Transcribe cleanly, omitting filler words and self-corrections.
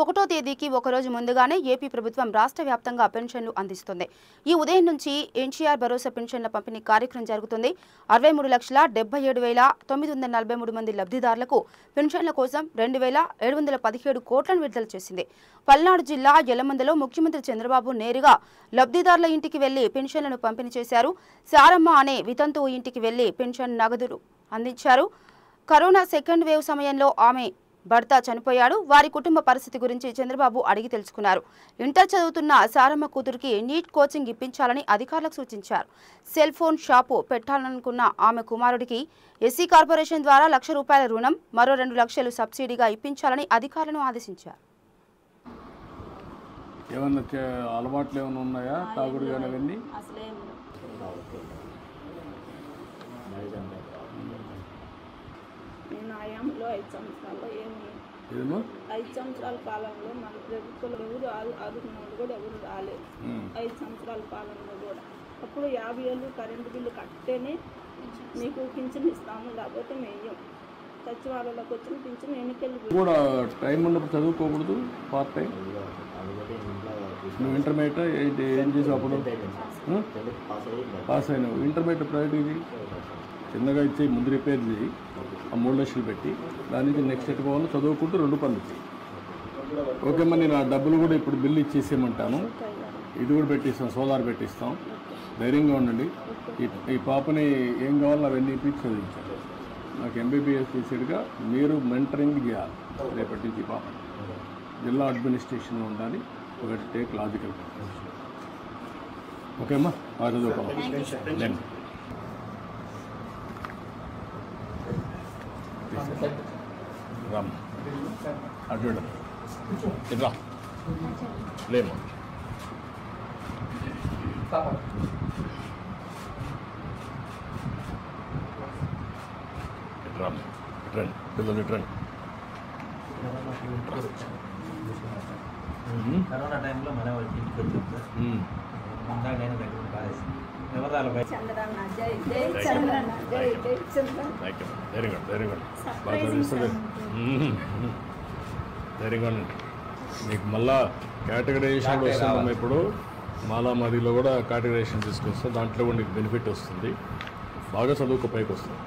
1వ తేదీకి ఒకరోజు ముందుగానే ఏపీ ప్రభుత్వం రాష్ట్ర వ్యాప్తంగా పెన్షన్లు అందిస్తుంది. ఈ ఉదయం నుంచి ఎన్టీఆర్ భరోసా పెన్షన్ల పంపిణీ కార్యక్రమం జరుగుతుంది. 63,77,943 మంది లబ్ధిదారులకు పెన్షన్ల కోసం 2,717 కోట్లను విడుదల చేసింది. పల్నాడు జిల్లా యలమందలో ముఖ్యమంత్రి చంద్రబాబు నేరుగా లబ్ధిదారుల ఇంటికి వెళ్లి పెన్షన్లను పంపిణీ చేశారు. సారమ్మ అనే వితంతువు ఇంటికి వెళ్లి పెన్షన్ నగదును అందించారు. కరోనా సెకండ్ వేవ్ సమయంలో ఆమె భర్త చనిపోయాడు. వారి కుటుంబ పరిస్థితి గురించి చంద్రబాబు అడిగి తెలుసుకున్నారు. ఇంటర్ చదువుతున్న సారమ్మ కూతురికి నీట్ కోచింగ్ ఇప్పించాలని అధికారులకు సూచించారు. సెల్ ఫోన్ షాపు పెట్టాలనుకున్న ఆమె కుమారుడికి ఎస్సీ కార్పొరేషన్ ద్వారా ₹1,00,000 రుణం, మరో 2 లక్షలు సబ్సిడీగా ఇప్పించాలని అధికారులను ఆదేశించారు. అలవాట్లు ఏమైనా ఉన్నాయా? తాగుడు కానీ అవన్నీ ఆయాంలో 5 సంవత్సరాల్లో ఏమి 5 సంవత్సరాల కాలంలో మన ప్రభుత్వంలో ఎవరు ఆదుకున్నవాళ్ళు కూడా ఎవరు రాలేదు. 5 సంవత్సరాల కాలంలో కూడా అప్పుడు 50 ఏళ్ళు కరెంటు బిల్లు కట్టేనే మీకు పింఛన్ ఇస్తాము, లేకపోతే మేయం. సచివాలయంలోకి వచ్చిన పింఛన్ ఎన్నికలు కూడా టైం ఉన్నప్పుడు చదువుకోకూడదు. పార్ట్ టైం నువ్వు ఇంటర్మీడియట్ ఏం చేసావు? అప్పుడు పాస్ అయినావు. ఇంటర్మీడియట్ ప్రైవేట్ ఇది చిన్నగా ఇచ్చి ముందు రిపేర్ చేయి, ఆ 3 లక్షలు పెట్టి దాని నుంచి నెక్స్ట్ ఎట్టుకోవాలి. చదువుకుంటూ 2 పనులు ఇచ్చి ఓకేమ్మా. నేను ఆ డబ్బులు కూడా ఇప్పుడు బిల్లు ఇచ్చేసేయమంటాను. ఇది కూడా పెట్టిస్తాం, సోలార్ పెట్టిస్తాం. ధైర్యంగా ఉండండి. ఈ పాపని ఏం కావాలో అవన్నీ ఇప్పించి చదివించాలి. నాకు MBBS చేసేట్టుగా మీరు మెంటరింగ్ చేయాలి. రేపటి నుంచి ఈ పాపని జిల్లా అడ్మినిస్ట్రేషన్లో ఉండాలి. ఒకటి టేక్ లాజికల్. ఓకేమ్మా, చదువుకోవాలి. రామ్ అటు ఇట్లా లేమా రామ్ ట్రెండ్ పిల్లలు ట్రెండ్. కరోనా టైంలో మన వాళ్ళకి ఇంటికి వచ్చాం సార్. ముందాక నేను దగ్గర కాలేసి చంద్రన్న జై జై చంద్రన్న జై జై Chandranna. Very good, very good. బాగా వెరీ గుడ్. మీకు మళ్ళా కేటగరైజేషన్ వస్తున్నాం. ఇప్పుడు మాలామాదిలో కూడా కేటగరైజేషన్ తీసుకొస్తాం. దాంట్లో కూడా నీకు బెనిఫిట్ వస్తుంది. బాగా చదువుకో పైకి వస్తుంది.